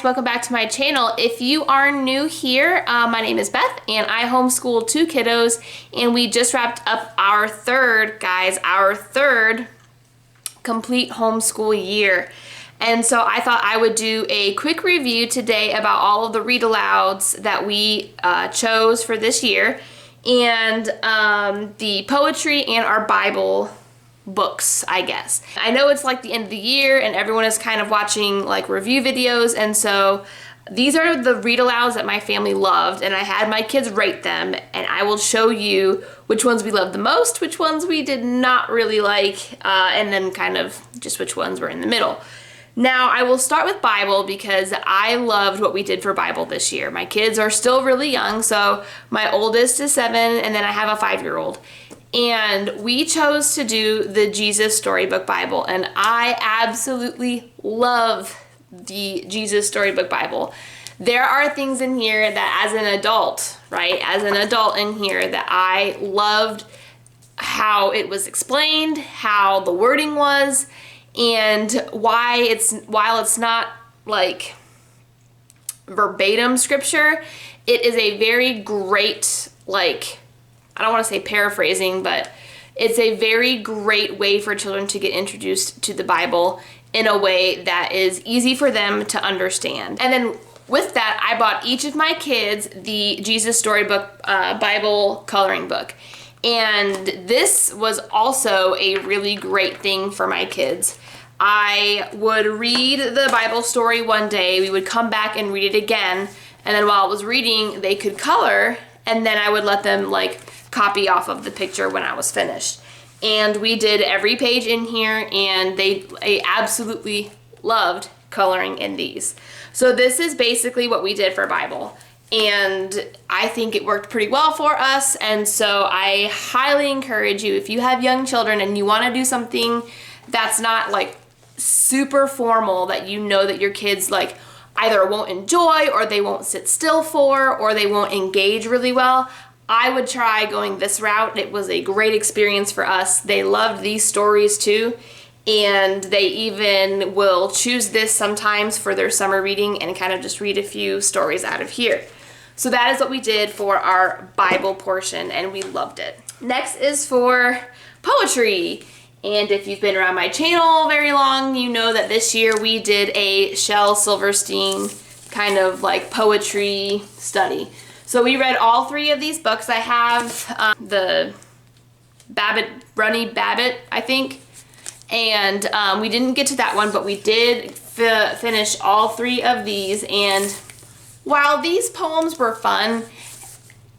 welcome back to my channel. If you are new here, my name is Beth and I homeschool 2 kiddos, and we just wrapped up our third complete homeschool year. And so I thought I would do a quick review today about all of the read alouds that we chose for this year, and the poetry and our Bible books, I guess. I know it's like the end of the year and everyone is kind of watching like review videos, and so these are the read alouds that my family loved, and I had my kids rate them, and I will show you which ones we loved the most, which ones we did not really like, and then kind of just which ones were in the middle. Now, I will start with Bible because I loved what we did for Bible this year. My kids are still really young, so my oldest is 7, and then I have a 5-year-old. And we chose to do the Jesus Storybook Bible, and I absolutely love the Jesus Storybook Bible. There are things in here that as an adult, right, in here that I loved how it was explained, how the wording was, and while it's not like verbatim scripture, it is a very great, like, I don't want to say paraphrasing, but it's a very great way for children to get introduced to the Bible in a way that is easy for them to understand. And then with that, I bought each of my kids the Jesus Storybook Bible coloring book. And this was also a really great thing for my kids. I would read the Bible story one day, we would come back and read it again, and then while I was reading, they could color, and then I would let them like copy off of the picture when I was finished. And we did every page in here, and they absolutely loved coloring in these. So this is basically what we did for Bible, and I think it worked pretty well for us. And so I highly encourage you, if you have young children and you want to do something that's not like super formal, that you know that your kids like either won't enjoy, or they won't sit still for, or they won't engage really well, I would try going this route. It was a great experience for us. They loved these stories too, and they even will choose this sometimes for their summer reading and kind of just read a few stories out of here. So that is what we did for our Bible portion, and we loved it. Next is for poetry. And if you've been around my channel very long, you know that this year we did a Shel Silverstein kind of like poetry study. So we read all 3 of these books. I have the Runny Babbitt, I think. And we didn't get to that one, but we did finish all 3 of these. And while these poems were fun,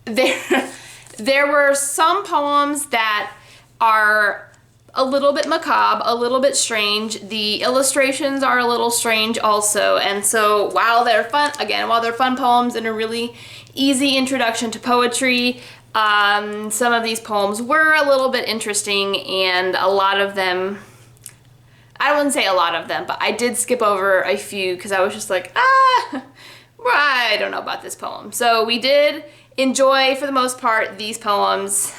there were some poems that are a little bit macabre, a little bit strange. The illustrations are a little strange also. And so while they're fun poems and a really easy introduction to poetry, some of these poems were a little bit interesting, and a lot of them, I wouldn't say a lot of them, but I did skip over a few because I was just like, I don't know about this poem. So we did enjoy, for the most part, these poems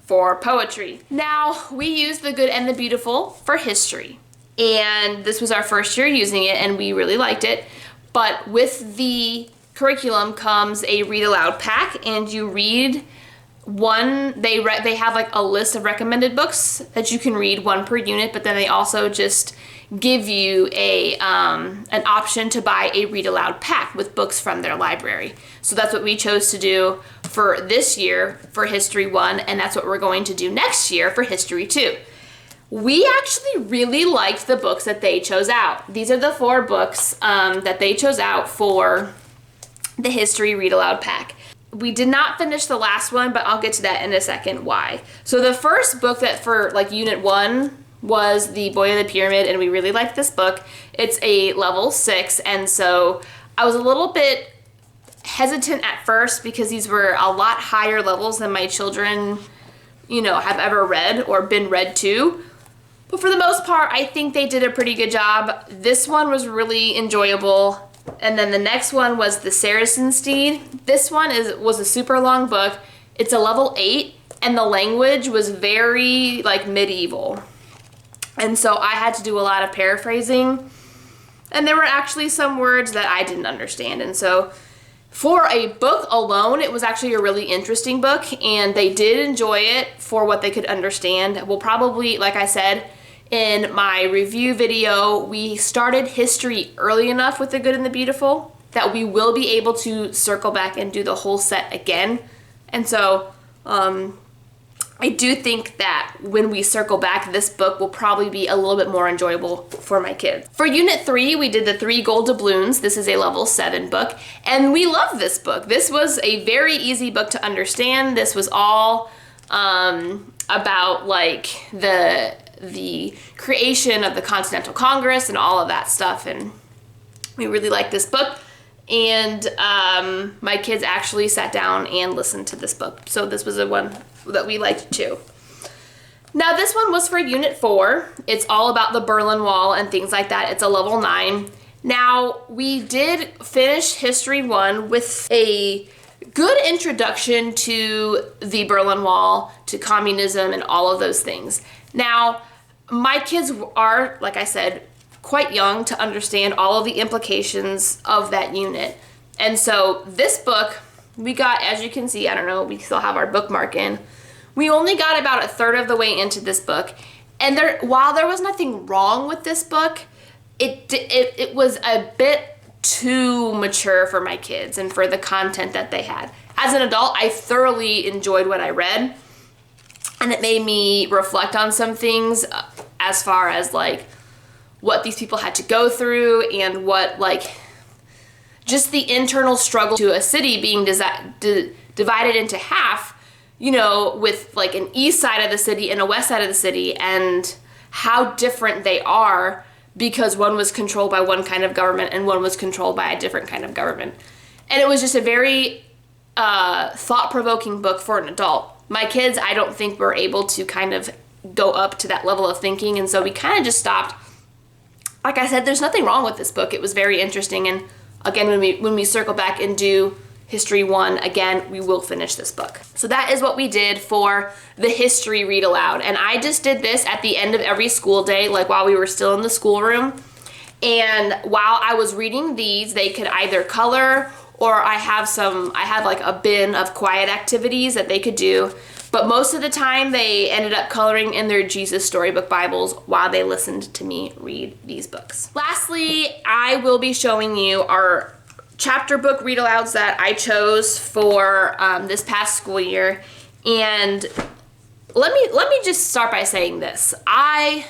for poetry. Now, we used The Good and the Beautiful for history, and this was our first year using it, and we really liked it. But with the curriculum comes a read aloud pack, and you read one. They have like a list of recommended books that you can read, 1 per unit, but then they also just give you an option to buy a read aloud pack with books from their library. So that's what we chose to do for this year for History 1, and that's what we're going to do next year for History 2. We actually really liked the books that they chose out. These are the 4 books that they chose out for the History Read Aloud pack. We did not finish the last one, but I'll get to that in a second why. So the first book that for like Unit 1 was The Boy of the Pyramid, and we really liked this book. It's a level 6, and so I was a little bit hesitant at first because these were a lot higher levels than my children, have ever read or been read to. But for the most part, I think they did a pretty good job. This one was really enjoyable. And then the next one was The Saracen Steed. This one was a super long book. It's a level 8, and the language was very like medieval. And so I had to do a lot of paraphrasing. and there were actually some words that I didn't understand. And so for a book alone, it was actually a really interesting book, and they did enjoy it for what they could understand. We'll probably, like I said in my review video, we started history early enough with The Good and the Beautiful that we will be able to circle back and do the whole set again. And so I do think that when we circle back, this book will probably be a little bit more enjoyable for my kids. For Unit 3, we did the 3 Gold Doubloons. This is a level 7 book, and we love this book. This was a very easy book to understand. This was all about like the creation of the Continental Congress and all of that stuff, and we really liked this book. And my kids actually sat down and listened to this book, so this was a one that we liked too. Now this one was for Unit 4. It's all about the Berlin Wall and things like that. It's a level 9. Now we did finish History 1 with a good introduction to the Berlin Wall, to communism and all of those things. Now my kids are, like I said, quite young to understand all of the implications of that unit. And so this book, we got, as you can see, I don't know, we still have our bookmark in. We only got about a third of the way into this book. And while there was nothing wrong with this book, it was a bit too mature for my kids and for the content that they had. As an adult, I thoroughly enjoyed what I read. And it made me reflect on some things as far as like what these people had to go through and what like just the internal struggle to a city being divided into half, you know, with like an east side of the city and a west side of the city, and how different they are because one was controlled by one kind of government and one was controlled by a different kind of government. And it was just a very thought-provoking book for an adult. My kids, I don't think were able to kind of go up to that level of thinking, and so we kind of just stopped. Like I said, there's nothing wrong with this book. It was very interesting, and again, when we circle back and do History 1 again, we will finish this book. So that is what we did for the history read aloud. And I just did this at the end of every school day, like while we were still in the schoolroom. And while I was reading these, they could either color, or I had like a bin of quiet activities that they could do. But most of the time they ended up coloring in their Jesus Storybook Bibles while they listened to me read these books. Lastly, I will be showing you our chapter book read alouds that I chose for this past school year. And let me just start by saying this. I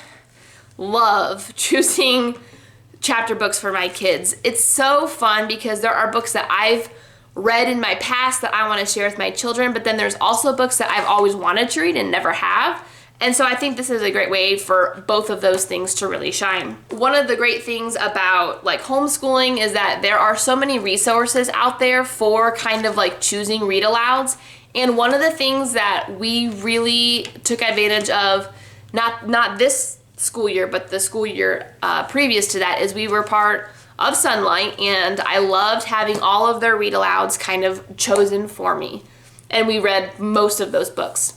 love choosing chapter books for my kids. It's so fun because there are books that I've read in my past that I want to share with my children, but then there's also books that I've always wanted to read and never have. And so I think this is a great way for both of those things to really shine. One of the great things about like homeschooling is that there are so many resources out there for kind of like choosing read alouds. And one of the things that we really took advantage of, not this school year, but the school year previous to that, is we were part of Sunlight, and I loved having all of their read alouds kind of chosen for me. And we read most of those books.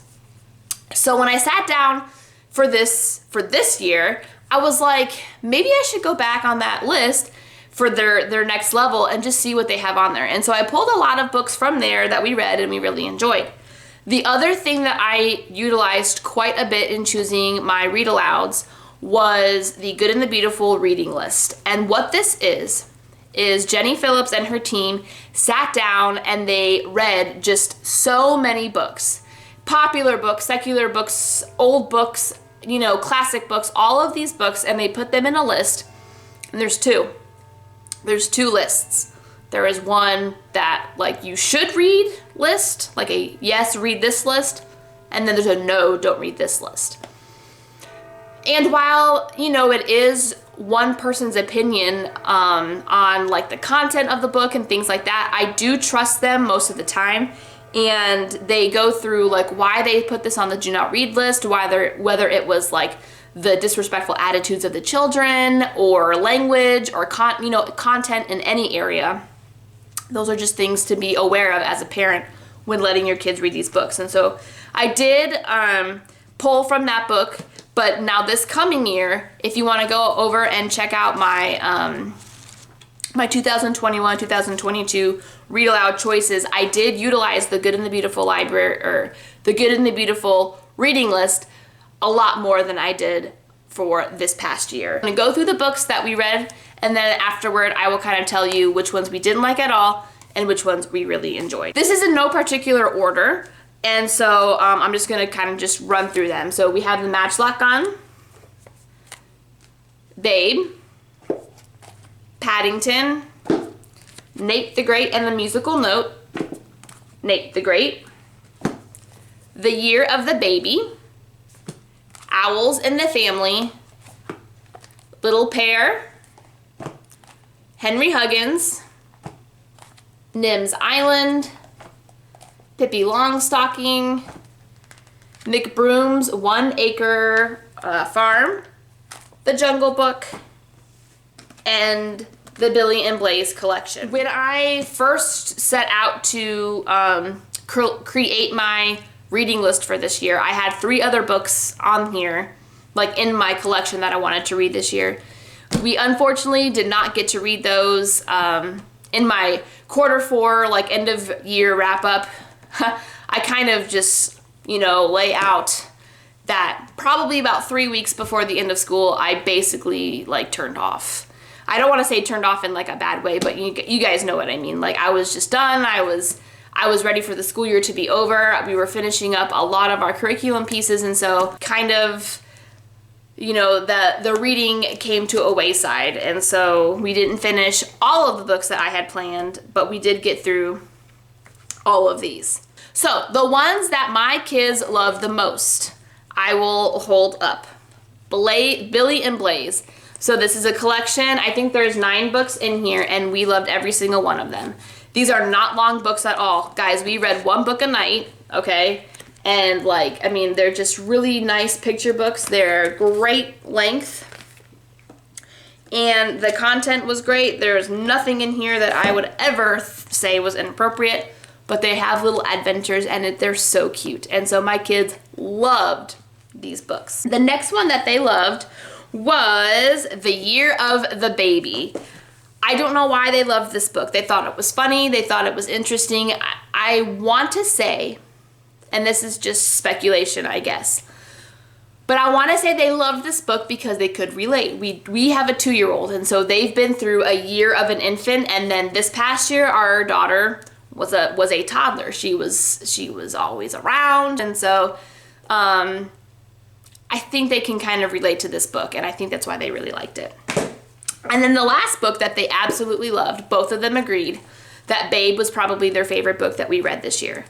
So when I sat down for this year, I was like, maybe I should go back on that list for their next level and just see what they have on there. And so I pulled a lot of books from there that we read and we really enjoyed. The other thing that I utilized quite a bit in choosing my read alouds was the Good and the Beautiful reading list. And what this is Jenny Phillips and her team sat down and they read just so many books. Popular books, secular books, old books, you know, classic books, all of these books, and they put them in a list. And there's two lists. There is one that like you should read list, like a yes, read this list, and then there's a no, don't read this list. And while, you know, it is one person's opinion on like the content of the book and things like that, I do trust them most of the time. And they go through like why they put this on the do not read list, whether it was like the disrespectful attitudes of the children or language or content in any area. Those are just things to be aware of as a parent when letting your kids read these books. And so I did pull from that book, But now this coming year, if you want to go over and check out my my 2021, 2022 Read Aloud choices, I did utilize the Good and the Beautiful library, or the Good and the Beautiful reading list, a lot more than I did for this past year. I'm gonna go through the books that we read, and then afterward I will kind of tell you which ones we didn't like at all and which ones we really enjoyed. This is in no particular order, and so I'm just gonna kind of just run through them. So we have The Matchlock Gun, Babe, Paddington, Nate the Great and the Musical Note, Nate the Great, The Year of the Baby, Owls in the Family, Little Pear, Henry Huggins, Nim's Island, Pippi Longstocking, McBroom's 1 Acre Farm, The Jungle Book, and the Billy and Blaze collection. When I first set out to create my reading list for this year, I had 3 other books on here, like in my collection, that I wanted to read this year. We unfortunately did not get to read those. In my quarter 4, like end of year wrap up, I kind of just, you know, lay out that probably about 3 weeks before the end of school, I basically like turned off. I don't want to say turned off in like a bad way, but you guys know what I mean. Like I was just done. I was ready for the school year to be over. We were finishing up a lot of our curriculum pieces, and so kind of, you know, the reading came to a wayside, and so we didn't finish all of the books that I had planned, but we did get through all of these. So the ones that my kids love the most, I will hold up. Billy and Blaze. So this is a collection. I think there's 9 books in here, and we loved every single one of them. These are not long books at all. Guys, we read 1 book a night, okay? And like, I mean, they're just really nice picture books. They're great length. And the content was great. There's nothing in here that I would ever say was inappropriate, but they have little adventures, and they're so cute. And so my kids loved these books. The next one that they loved was The Year of the Baby. I don't know why they loved this book. They thought it was funny. They thought it was interesting. I want to say, and this is just speculation, I guess, but I want to say they loved this book because they could relate. We have a 2-year-old, and so they've been through a year of an infant, and then this past year, our daughter was a toddler. She was always around, and so I think they can kind of relate to this book, and I think that's why they really liked it. And then the last book that they absolutely loved, both of them agreed that Babe was probably their favorite book that we read this year.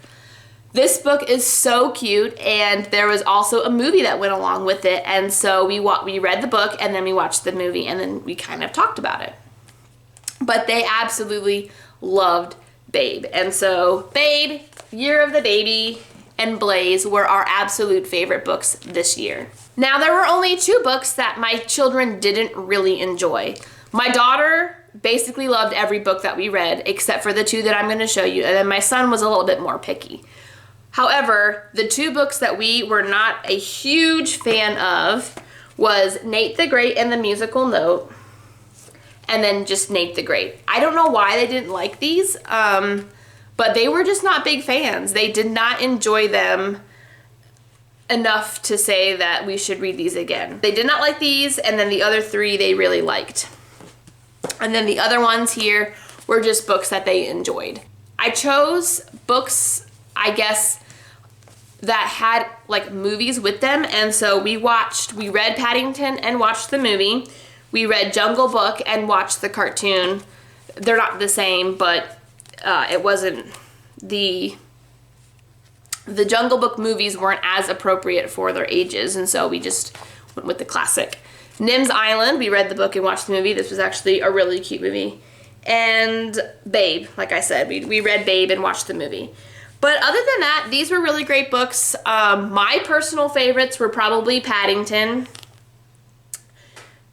This book is so cute, and there was also a movie that went along with it, and so we read the book, and then we watched the movie, and then we kind of talked about it. But they absolutely loved Babe, and so Babe, Year of the Baby, and Blaze were our absolute favorite books this year. Now, there were only 2 books that my children didn't really enjoy. My daughter basically loved every book that we read except for the 2 that I'm going to show you, and then my son was a little bit more picky. However, the 2 books that we were not a huge fan of was Nate the Great and the Musical Note, and then just Nate the Great. I don't know why they didn't like these, but they were just not big fans. They did not enjoy them enough to say that we should read these again. They did not like these, and then the other 3 they really liked. And then the other ones here were just books that they enjoyed. I chose books, I guess, that had like movies with them, and so we read Paddington and watched the movie. We read Jungle Book and watched the cartoon. They're not the same, but it wasn't the Jungle Book movies weren't as appropriate for their ages, and so we just went with the classic. Nim's Island, we read the book and watched the movie. This was actually a really cute movie. And Babe, like I said, we read Babe and watched the movie. But other than that, these were really great books. My personal favorites were probably Paddington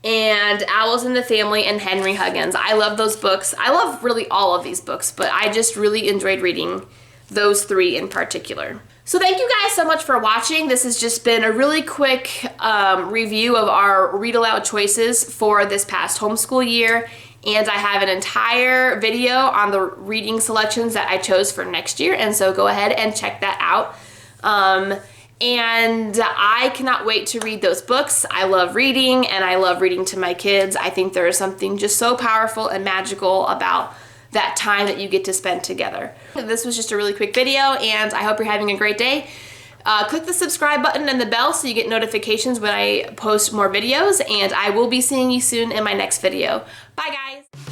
and Owls in the Family and Henry Huggins. I love those books. I love really all of these books, but I just really enjoyed reading those 3 in particular. So thank you guys so much for watching. This has just been a really quick review of our read aloud choices for this past homeschool year. And I have an entire video on the reading selections that I chose for next year. And so go ahead and check that out. And I cannot wait to read those books. I love reading, and I love reading to my kids. I think there is something just so powerful and magical about that time that you get to spend together. This was just a really quick video, and I hope you're having a great day. Click the subscribe button and the bell so you get notifications when I post more videos, and I will be seeing you soon in my next video. Bye guys!